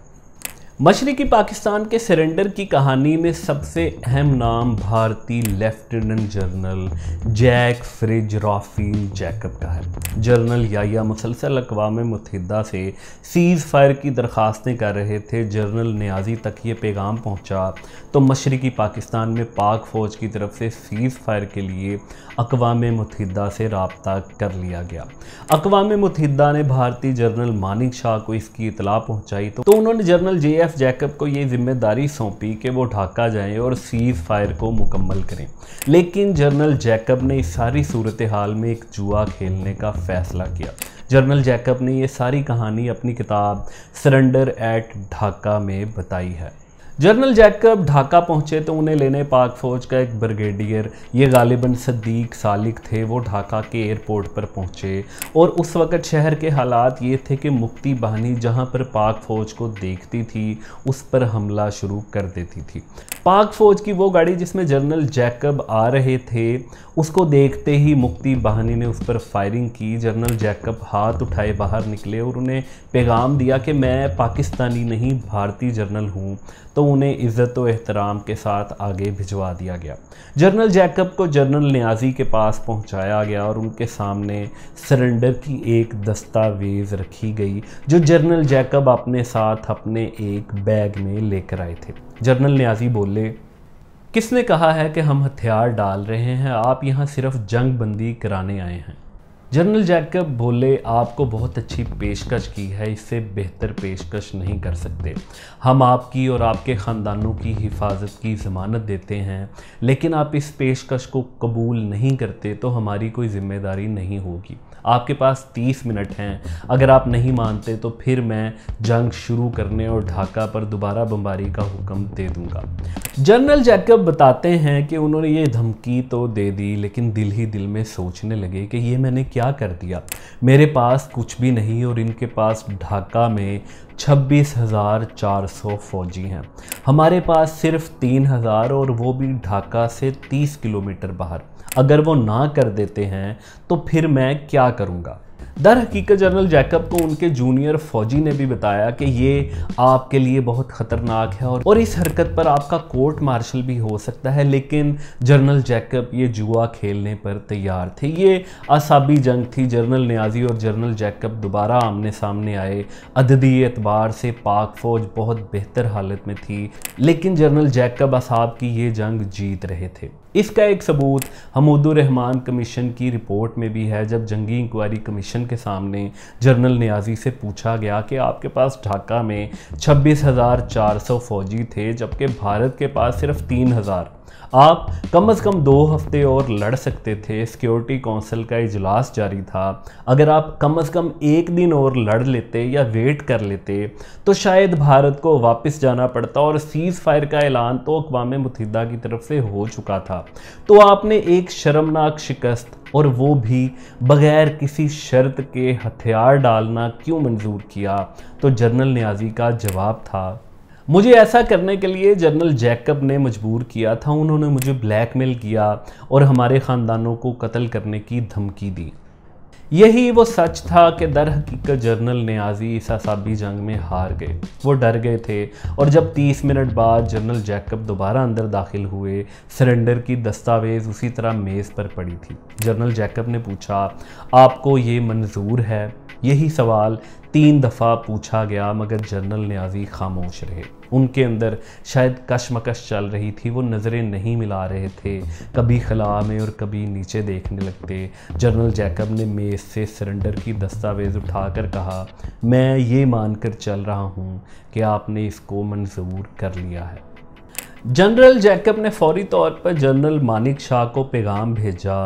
मशरकी पाकिस्तान के सरेंडर की कहानी में सबसे अहम नाम भारतीय lieutenant general Jack Farj Rafael Jacob का है। जनरल याया मुसलसल अक़वाम मुत्तहिदा से सीज़ फायर की दरख्वास्तें कर रहे थे। जनरल नियाज़ी तक ये पैगाम पहुंचा तो मशरकी पाकिस्तान में पाक फ़ौज की तरफ से सीज़ फायर के लिए अक़वाम मुत्तहिदा से रब्ता कर लिया गया। अक़वाम मुत्तहिदा ने भारतीय जनरल मानिक शाह को इसकी इतला पहुँचाई तो उन्होंने जनरल JF जैकब को ये जिम्मेदारी सौंपी कि वो ढाका जाएं और सीज़ फायर को मुकम्मल करें। लेकिन जनरल जैकब ने इस सारी सूरत हाल में एक जुआ खेलने का फ़ैसला किया। जनरल जैकब ने ये सारी कहानी अपनी किताब सरेंडर एट ढाका में बताई है। जनरल जैकब ढाका पहुंचे तो उन्हें लेने पाक फ़ौज का एक ब्रिगेडियर, ये गालिबन सदीक सालिक थे, वो ढाका के एयरपोर्ट पर पहुंचे और उस वक़्त शहर के हालात ये थे कि मुक्ति बाहिनी जहां पर पाक फ़ौज को देखती थी उस पर हमला शुरू कर देती थी। पाक फ़ौज की वो गाड़ी जिसमें जनरल जैकब आ रहे थे उसको देखते ही मुक्ति बाहिनी ने उस पर फायरिंग की। जनरल जैकब हाथ उठाए बाहर निकले और उन्हें पैगाम दिया कि मैं पाकिस्तानी नहीं भारतीय जनरल हूँ, तो उन्हें इज़्ज़त व एहतराम के साथ आगे भिजवा दिया गया। जनरल जैकब को जनरल नियाज़ी के पास पहुंचाया गया और उनके सामने सरेंडर की एक दस्तावेज़ रखी गई जो जनरल जैकब अपने साथ अपने एक बैग में लेकर आए थे। जनरल नियाज़ी बोले, किसने कहा है कि हम हथियार डाल रहे हैं? आप यहाँ सिर्फ जंग बंदी कराने आए हैं। जनरल जैकब बोले, आपको बहुत अच्छी पेशकश की है, इससे बेहतर पेशकश नहीं कर सकते। हम आपकी और आपके ख़ानदानों की हिफाजत की ज़मानत देते हैं, लेकिन आप इस पेशकश को कबूल नहीं करते तो हमारी कोई ज़िम्मेदारी नहीं होगी। आपके पास 30 मिनट हैं, अगर आप नहीं मानते तो फिर मैं जंग शुरू करने और ढाका पर दोबारा बमबारी का हुक्म दे दूंगा। जनरल जैकब बताते हैं कि उन्होंने ये धमकी तो दे दी, लेकिन दिल ही दिल में सोचने लगे कि ये मैंने क्या कर दिया। मेरे पास कुछ भी नहीं और इनके पास ढाका में 26,400 फ़ौजी हैं, हमारे पास सिर्फ 3,000 और वो भी ढाका से 30 किलोमीटर बाहर। अगर वो ना कर देते हैं तो फिर मैं क्या करूँगा? दर हकीकत जनरल जैकब को उनके जूनियर फ़ौजी ने भी बताया कि ये आपके लिए बहुत ख़तरनाक है और इस हरकत पर आपका कोर्ट मार्शल भी हो सकता है। लेकिन जनरल जैकब ये जुआ खेलने पर तैयार थे। ये आसाबी जंग थी। जनरल नियाज़ी और जनरल जैकब दोबारा आमने सामने आए। अददी एतबार से पाक फ़ौज बहुत बेहतर हालत में थी, लेकिन जनरल जैकब असाब की ये जंग जीत रहे थे। इसका एक सबूत हमूदुर रहमान कमीशन की रिपोर्ट में भी है, जब जंगी इंक्वायरी कमीशन के सामने जनरल नियाज़ी से पूछा गया कि आपके पास ढाका में 26,400 फ़ौजी थे जबकि भारत के पास सिर्फ 3,000, आप कम से कम 2 हफ्ते और लड़ सकते थे। सिक्योरिटी काउंसिल का इजलास जारी था। अगर आप कम से कम 1 दिन और लड़ लेते या वेट कर लेते तो शायद भारत को वापस जाना पड़ता और सीज़ फायर का ऐलान तो अक़वाम मुत्तहिदा की तरफ से हो चुका था। तो आपने एक शर्मनाक शिकस्त और वो भी बग़ैर किसी शर्त के हथियार डालना क्यों मंजूर किया? तो जनरल नियाज़ी का जवाब था, मुझे ऐसा करने के लिए जनरल जैकब ने मजबूर किया था। उन्होंने मुझे ब्लैकमेल किया और हमारे ख़ानदानों को कत्ल करने की धमकी दी। यही वो सच था कि दर हकीकत जनरल नियाज़ी इस असाबी जंग में हार गए। वो डर गए थे और जब 30 मिनट बाद जनरल जैकब दोबारा अंदर दाखिल हुए, सरेंडर की दस्तावेज़ उसी तरह मेज़ पर पड़ी थी। जनरल जैकब ने पूछा, आपको ये मंजूर है? यही सवाल 3 दफ़ा पूछा गया मगर जनरल नियाज़ी खामोश रहे। उनके अंदर शायद कशमकश चल रही थी। वो नज़रें नहीं मिला रहे थे, कभी खला में और कभी नीचे देखने लगते। जनरल जैकब ने मेज़ से सरेंडर की दस्तावेज़ उठाकर कहा, मैं ये मानकर चल रहा हूँ कि आपने इसको मंजूर कर लिया है। जनरल जैकब ने फौरी तौर पर जनरल मानिक शाह को पैगाम भेजा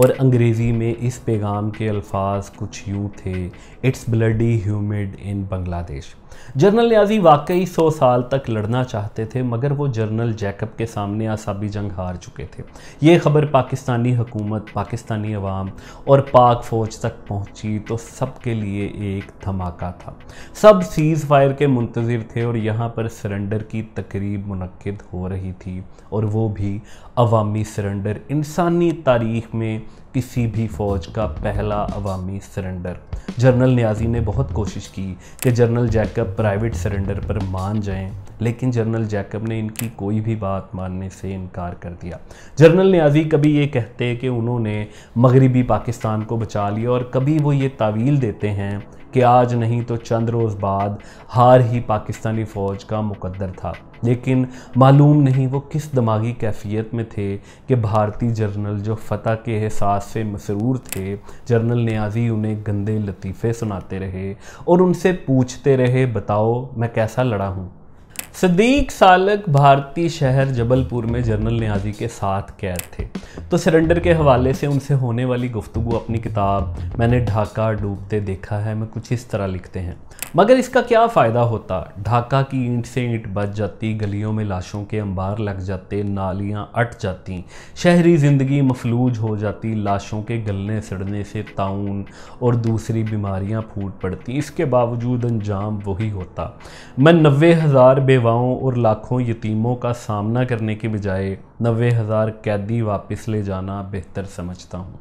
और अंग्रेज़ी में इस पैगाम के अल्फाज कुछ यूँ थे, it's bloody humid in Bangladesh. General Niazi वाकई 100 साल तक लड़ना चाहते थे मगर वो जनरल जैकब के सामने आसाबी जंग हार चुके थे। ये खबर पाकिस्तानी हुकूमत, पाकिस्तानी अवाम और पाक फ़ौज तक पहुंची तो सबके लिए एक धमाका था। सब सीज़ फायर के मुंतज़िर थे और यहाँ पर सरेंडर की तकरीब मुनक्किद हो रही थी और वो भी अवामी सरेंडर। इंसानी तारीख़ में किसी भी फ़ौज का पहला अवामी सरेंडर। जनरल नियाज़ी ने बहुत कोशिश की कि जनरल जैकब जब प्राइवेट सरेंडर पर मान जाएं, लेकिन जनरल जैकब ने इनकी कोई भी बात मानने से इनकार कर दिया। जनरल नियाज़ी कभी ये कहते हैं कि उन्होंने मगरिबी पाकिस्तान को बचा लिया, और कभी वो ये तावील देते हैं कि आज नहीं तो चंद रोज़ बाद हार ही पाकिस्तानी फ़ौज का मुकद्दर था। लेकिन मालूम नहीं वो किस दिमागी कैफियत में थे कि भारतीय जर्नल जो फ़तह के एहसास से मसरूर थे, जनरल नियाज़ी उन्हें गंदे लतीफ़े सुनाते रहे और उनसे पूछते रहे, बताओ मैं कैसा लड़ा हूँ। सदीक सालक भारतीय शहर जबलपुर में जनरल नियाज़ी के साथ कैद थे, तो सरेंडर के हवाले से उनसे होने वाली गुफ्तगू अपनी किताब मैंने ढाका डूबते देखा है में कुछ इस तरह लिखते हैं। मगर इसका क्या फ़ायदा होता? ढाका की ईंट से ईंट बच जाती, गलियों में लाशों के अंबार लग जाते, नालियाँ अट जाती, शहरी ज़िंदगी मफलूज हो जाती, लाशों के गलने सड़ने से ताउन और दूसरी बीमारियाँ फूट पड़ती। इसके बावजूद अंजाम वही होता। मैं 90,000 बेवाओं और लाखों यतीमों का सामना करने के बजाय 90,000 कैदी वापस ले जाना बेहतर समझता हूँ।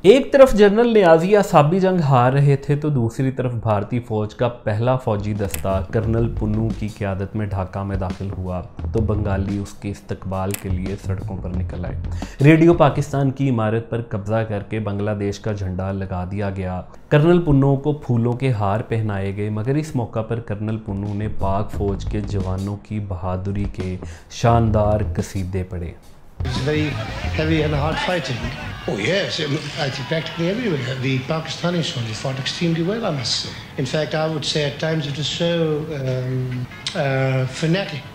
एक तरफ जनरल नियाज़ी असाबी जंग हार रहे थे, तो दूसरी तरफ भारतीय फ़ौज का पहला फ़ौजी दस्ता कर्नल पुन्नू की क़यादत में ढाका में दाखिल हुआ, तो बंगाली उसके इस्तकबाल के लिए सड़कों पर निकल आए। रेडियो पाकिस्तान की इमारत पर कब्ज़ा करके बांग्लादेश का झंडा लगा दिया गया। कर्नल पुन्नू को फूलों के हार पहनाए गए, मगर इस मौका पर कर्नल पुन्नू ने पाक फ़ौज के जवानों की बहादुरी के शानदार कसीदे पढ़े। It's very heavy and hard fighting. Oh yes, I think practically everywhere. The Pakistani soldiers fought extremely well, I must say. In fact, I would say at times it was so fanatical.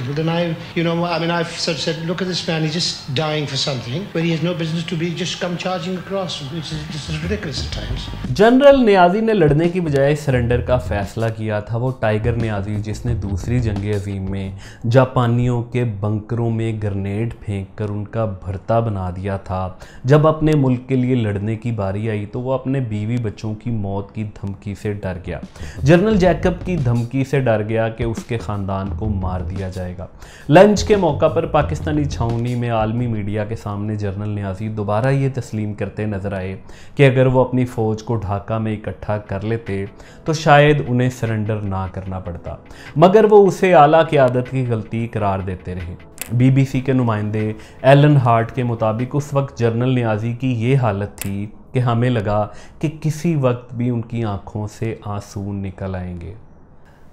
But then I've sort of said, look at this man, he's just dying for something, but he has no business to be just come charging across. This is ridiculous at times. General Niazi ने लड़ने की बजाय surrender का फैसला किया था। वो tiger Niazi जिसने दूसरी जंग अज़ीम में जापानियों के बंकरों में ग्रेनेड फेंक कर उनका भरता बना दिया था। जब अपने मुल्क के लिए लड़ने की बारी आई तो वो अपने बीवी बच्चों की मौत की धमकी से डर गया। जनरल जैकब की धमकी से डर गया कि उसके ख़ानदान को मार दिया जाएगा। लंच के मौका पर पाकिस्तानी छावनी में आलमी मीडिया के सामने जनरल नियाज़ी दोबारा ये तस्लीम करते नजर आए कि अगर वो अपनी फ़ौज को ढाका में इकट्ठा कर लेते तो शायद उन्हें सरेंडर ना करना पड़ता, मगर वो उसे आला क़यादत की गलती करार देते रहे। BBC के नुमाइंदे एलन हार्ट के मुताबिक उस वक्त जनरल नियाज़ी की ये हालत थी कि हमें लगा कि किसी वक्त भी उनकी आंखों से आंसू निकल आएंगे।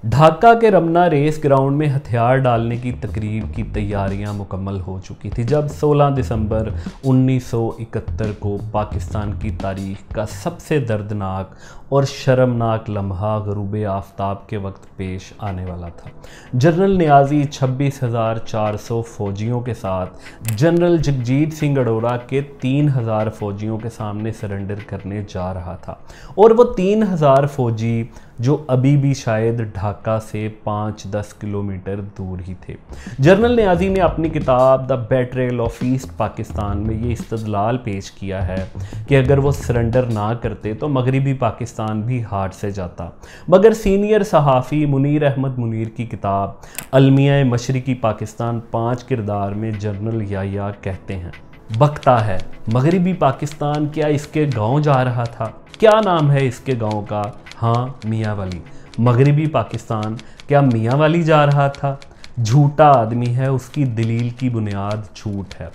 ढाका के रमना रेस ग्राउंड में हथियार डालने की तकरीब की तैयारियां मुकम्मल हो चुकी थी जब 16 दिसंबर 1971 को पाकिस्तान की तारीख का सबसे दर्दनाक और शर्मनाक लम्हा ग़ुरूब आफ्ताब के वक्त पेश आने वाला था। जनरल नियाज़ी 26,400 फ़ौजियों के साथ जनरल जगजीत सिंह अरोड़ा के 3,000 फ़ौजियों के सामने सरेंडर करने जा रहा था, और वो 3,000 फ़ौजी जो अभी भी शायद ढाका से 5-10 किलोमीटर दूर ही थे। जनरल नियाज़ी ने अपनी किताब द बेट्रेयल ऑफ ईस्ट पाकिस्तान में ये इस्तदलाल पेश किया है कि अगर वो सरेंडर ना करते तो मगरिबी पाकिस्तान भी हार से जाता। मगर सीनियर सहाफ़ी मुनीर अहमद मुनीर की किताब अलमिया मशरिकी पाकिस्तान 5 किरदार में जनरल याया कहते हैं, बकता है मगरिबी पाकिस्तान क्या इसके गांव जा रहा था? क्या नाम है इसके गांव का? हाँ, मियाँ वाली। मगरिबी पाकिस्तान क्या मियाँ वाली जा रहा था? झूठा आदमी है, उसकी दलील की बुनियाद झूठ है।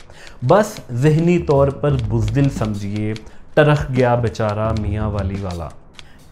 बस ज़हनी तौर पर बुज़दिल समझिए, टरख गया बेचारा मियाँ वाली वाला।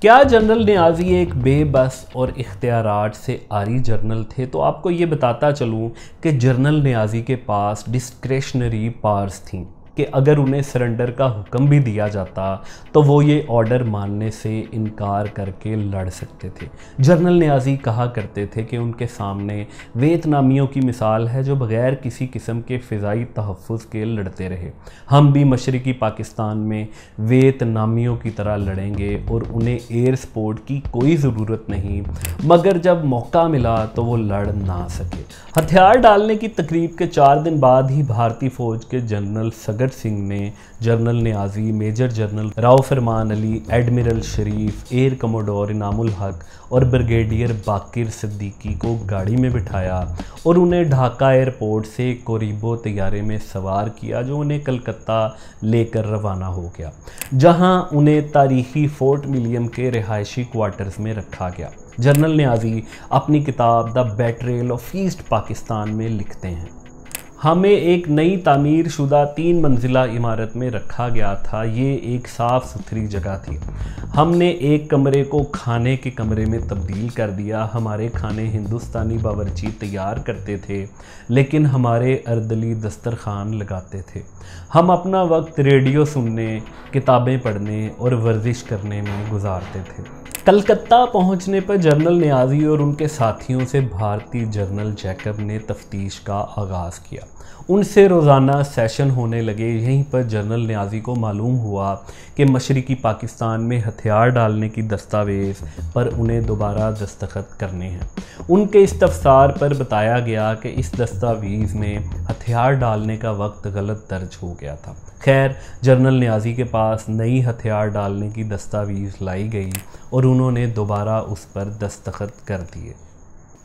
क्या जनरल नियाज़ी एक बेबस और इख्तियारात से आरी जर्नल थे? तो आपको ये बताता चलूँ कि जनरल नियाज़ी के पास डिस्क्रेशनरी पावर्स थीं कि अगर उन्हें सरेंडर का हुक्म भी दिया जाता तो वो ये ऑर्डर मानने से इनकार करके लड़ सकते थे। जनरल नियाज़ी कहा करते थे कि उनके सामने वियतनामियों की मिसाल है जो बग़ैर किसी किस्म के फ़िज़ाई तहफ़्फ़ुज़ के लड़ते रहे। हम भी मशरिकी पाकिस्तान में वियतनामियों की तरह लड़ेंगे और उन्हें एयर सपोर्ट की कोई ज़रूरत नहीं, मगर जब मौका मिला तो वो लड़ ना सके। हथियार डालने की तकरीब के 4 दिन बाद ही भारतीय फ़ौज के जनरल सगर सिंह ने general Niazi, major general Rao Farman Ali, admiral Sharif, air commodore Inamul Haq और ब्रिगेडियर बाकिर सिद्दीकी को गाड़ी में बिठाया और उन्हें ढाका एयरपोर्ट से कोरिबो तैयारे में सवार किया जो उन्हें कलकत्ता लेकर रवाना हो गया, जहां उन्हें तारीखी फोर्ट विलियम के रिहायशी क्वार्टर्स में रखा गया। جنرل نیازی اپنی کتاب دا بیٹریل آف ایسٹ پاکستان میں لکھتے ہیں، ہمیں ایک نئی تعمیر شدہ 3 منزلہ عمارت میں رکھا گیا تھا۔ یہ ایک صاف ستھری جگہ تھی۔ ہم نے ایک کمرے کو کھانے کے کمرے میں تبدیل کر دیا۔ ہمارے کھانے ہندوستانی باورچی تیار کرتے تھے، لیکن ہمارے اردلی دسترخوان لگاتے تھے۔ ہم اپنا وقت ریڈیو سننے، کتابیں پڑھنے اور ورزش کرنے میں گزارتے تھے۔ کلکتہ پہنچنے پر جنرل نیازی اور ان کے ساتھیوں سے بھارتی جنرل جیکب نے تفتیش کا آغاز کیا۔ ان سے روزانہ سیشن ہونے لگے۔ یہیں پر جنرل نیازی کو معلوم ہوا کہ مشرقی پاکستان میں ہتھیار ڈالنے کی دستاویز پر انہیں دوبارہ دستخط کرنے ہیں۔ ان کے استفسار پر بتایا گیا کہ اس دستاویز میں ہتھیار ڈالنے کا وقت غلط درج ہو گیا تھا۔ خیر، جنرل نیازی کے پاس نئی ہتھیار ڈالنے کی دستاویز لائی گئی اور انہوں نے دوبارہ اس پر دستخط کر دیے۔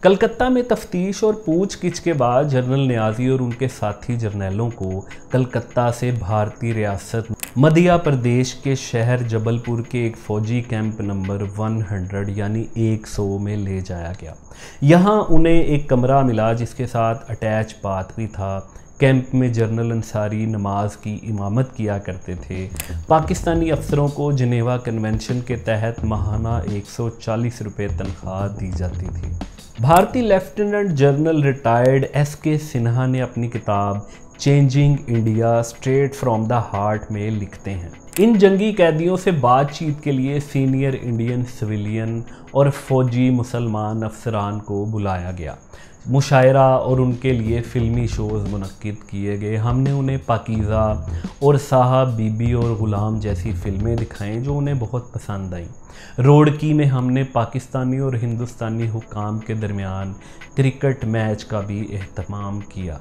کلکتہ میں تفتیش اور پوچھ گچھ کے بعد جنرل نیازی اور ان کے ساتھی جرنیلوں کو کلکتہ سے بھارتی ریاست مدھیہ پردیش کے شہر جبل پور کے ایک فوجی کیمپ نمبر 100 یعنی 100 میں لے جایا گیا۔ یہاں انہیں ایک کمرہ ملا جس کے ساتھ اٹیچ باتھ بھی تھا۔ کیمپ میں جنرل انصاری نماز کی امامت کیا کرتے تھے۔ پاکستانی افسروں کو جنیوا کنونشن کے تحت ماہانہ 140 روپے تنخواہ دی جاتی تھی۔ بھارتی لیفٹیننٹ جنرل ریٹائرڈ ایس کے سنہا نے اپنی کتاب changing India straight from the heart میں لکھتے ہیں، ان جنگی قیدیوں سے بات چیت کے لیے سینئر انڈین سویلین اور فوجی مسلمان افسران کو بلایا گیا۔ مشاعرہ اور ان کے لیے فلمی شوز منعقد کیے گئے۔ ہم نے انہیں پاکیزہ اور صاحب بی بی اور غلام جیسی فلمیں دکھائیں جو انہیں بہت پسند آئیں۔ روڑکی میں ہم نے پاکستانی اور ہندوستانی حکام کے درمیان کرکٹ میچ کا بھی اہتمام کیا۔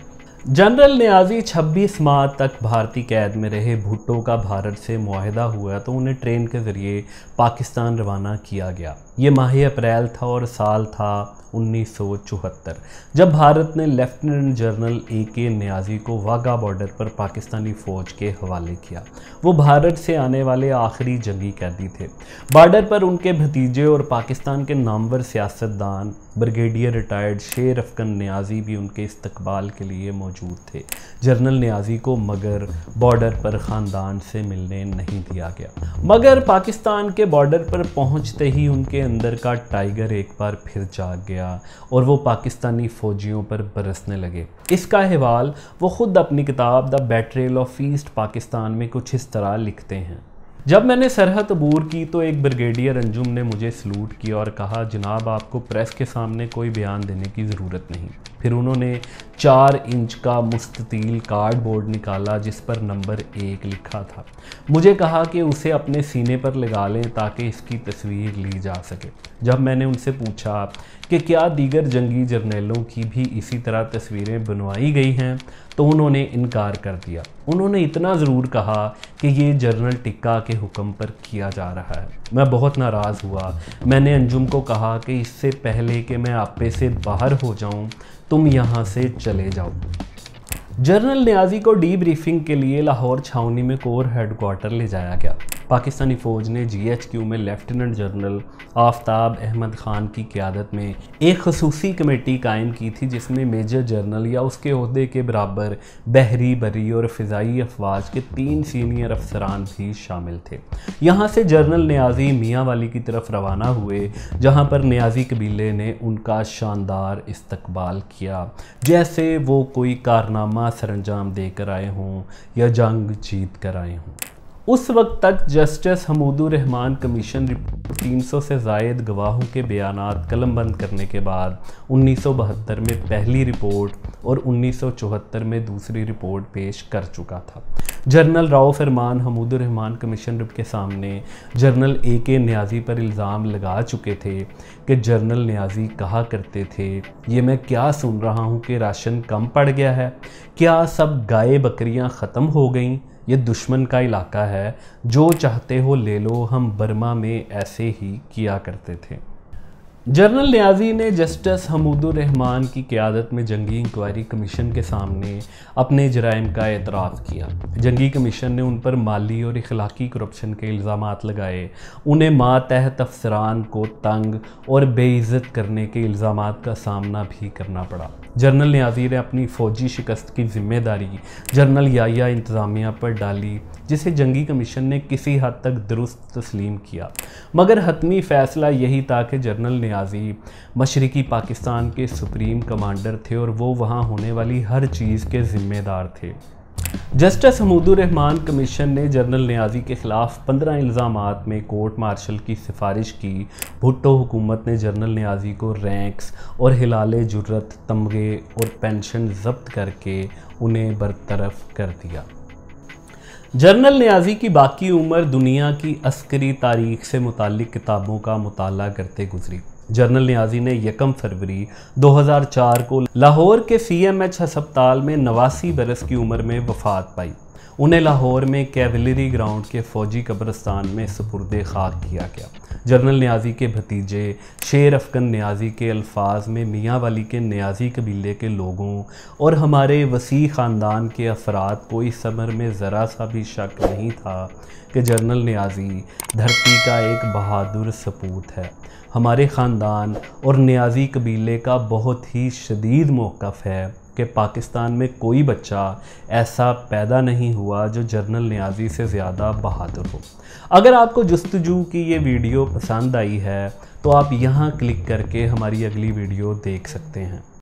جنرل نیازی 26 ماہ تک بھارتی قید میں رہے۔ بھٹو کا بھارت سے معاہدہ ہوا تو انہیں ٹرین کے ذریعے پاکستان روانہ کیا گیا۔ یہ ماہ اپریل تھا اور سال تھا 1974 جب بھارت نے لیفٹیننٹ جنرل اے کے نیازی کو واگا بارڈر پر پاکستانی فوج کے حوالے کیا۔ وہ بھارت سے آنے والے آخری جنگی قیدی تھے۔ بارڈر پر ان کے بھتیجے اور پاکستان کے نامور سیاستدان بریگیڈیئر ریٹائرڈ شیر افکن نیازی بھی ان کے استقبال کے لیے موجود تھے۔ جنرل نیازی کو مگر بارڈر پر خاندان سے ملنے نہیں دیا گیا، مگر پاکستان کے بارڈر پر پہنچتے ہی ان کے اندر کا ٹائیگر ایک بار پھر جاگ گیا اور وہ پاکستانی فوجیوں پر برسنے لگے۔ اس کا احوال وہ خود اپنی کتاب دا بیٹریل آف ایسٹ پاکستان میں کچھ اس طرح لکھتے ہیں۔ جب میں نے سرحد عبور کی تو ایک بریگیڈیئر انجم نے مجھے سلوٹ کیا اور کہا، جناب آپ کو پریس کے سامنے کوئی بیان دینے کی ضرورت نہیں۔ پھر انہوں نے 4 انچ کا مستطیل کارڈ بورڈ نکالا جس پر نمبر 1 لکھا تھا۔ مجھے کہا کہ اسے اپنے سینے پر لگا لیں تاکہ اس کی تصویر لی جا سکے۔ جب میں نے ان سے پوچھا کہ کیا دیگر جنگی جرنیلوں کی بھی اسی طرح تصویریں بنوائی گئی ہیں تو انہوں نے انکار کر دیا۔ انہوں نے اتنا ضرور کہا کہ یہ جنرل ٹکا کے حکم پر کیا جا رہا ہے۔ میں بہت ناراض ہوا۔ میں نے انجم کو کہا کہ اس سے پہلے کہ میں آپے سے باہر ہو جاؤں تم یہاں سے چلے جاؤ۔ جنرل نیازی کو ڈی بریفنگ کے لیے لاہور چھاؤنی میں کور ہیڈ کوارٹر لے جایا گیا۔ پاکستانی فوج نے جی ایچ کیو میں لیفٹیننٹ جنرل آفتاب احمد خان کی قیادت میں ایک خصوصی کمیٹی قائم کی تھی جس میں میجر جنرل یا اس کے عہدے کے برابر بحری، بری اور فضائی افواج کے 3 سینئر افسران بھی شامل تھے۔ یہاں سے جنرل نیازی میاں والی کی طرف روانہ ہوئے جہاں پر نیازی قبیلے نے ان کا شاندار استقبال کیا جیسے وہ کوئی کارنامہ سر انجام دے کر آئے ہوں یا جنگ جیت کر آئے ہوں۔ اس وقت تک جسٹس حمود الرحمان کمیشن رپورٹ 300 سے زائد گواہوں کے بیانات قلم بند کرنے کے بعد 1972 میں پہلی رپورٹ اور 1974 میں دوسری رپورٹ پیش کر چکا تھا۔ جنرل راؤ فرمان حمود الرحمان کمیشن رپ کے سامنے جنرل اے کے نیازی پر الزام لگا چکے تھے کہ جنرل نیازی کہا کرتے تھے، یہ میں کیا سن رہا ہوں کہ راشن کم پڑ گیا ہے، کیا سب گائے بکریاں ختم ہو گئیں، یہ دشمن کا علاقہ ہے، جو چاہتے ہو لے لو، ہم برما میں ایسے ہی کیا کرتے تھے۔ جنرل نیازی نے جسٹس حمود الرحمان کی قیادت میں جنگی انکوائری کمیشن کے سامنے اپنے جرائم کا اعتراف کیا۔ جنگی کمیشن نے ان پر مالی اور اخلاقی کرپشن کے الزامات لگائے، انہیں ماتحت افسران کو تنگ اور بے عزت کرنے کے الزامات کا سامنا بھی کرنا پڑا۔ جنرل نیازی نے اپنی فوجی شکست کی ذمہ داری جنرل یحییٰ انتظامیہ پر ڈالی، جسے جنگی کمیشن نے کسی حد تک درست تسلیم کیا، مگر حتمی فیصلہ یہی تھا کہ جنرل نیازی مشرقی پاکستان کے سپریم کمانڈر تھے اور وہ وہاں ہونے والی ہر چیز کے ذمہ دار تھے۔ جسٹس حمود الرحمان کمیشن نے جنرل نیازی کے خلاف 15 الزامات میں کورٹ مارشل کی سفارش کی۔ بھٹو حکومت نے جنرل نیازی کو رینکس اور ہلال جرت، تمغے اور پینشن ضبط کر کے انہیں برطرف کر دیا۔ جنرل نیازی کی باقی عمر دنیا کی عسکری تاریخ سے متعلق کتابوں کا مطالعہ کرتے گزری۔ جنرل نیازی نے 1 فروری 2004 کو لاہور کے CMH ہسپتال میں 89 برس کی عمر میں وفات پائی۔ انہیں لاہور میں کیولری گراؤنڈ کے فوجی قبرستان میں سپرد خاک کیا گیا۔ جنرل نیازی کے بھتیجے شیر افکن نیازی کے الفاظ میں میاں والی کے نیازی قبیلے کے لوگوں اور ہمارے وسیع خاندان کے افراد کو اس امر میں ذرا سا بھی شک نہیں تھا کہ جنرل نیازی دھرتی کا ایک بہادر سپوت ہے۔ ہمارے خاندان اور نیازی قبیلے کا بہت ہی شدید موقف ہے کہ پاکستان میں کوئی بچہ ایسا پیدا نہیں ہوا جو جنرل نیازی سے زیادہ بہادر ہو۔ اگر آپ کو جستجو کی یہ ویڈیو پسند آئی ہے تو آپ یہاں کلک کر کے ہماری اگلی ویڈیو دیکھ سکتے ہیں۔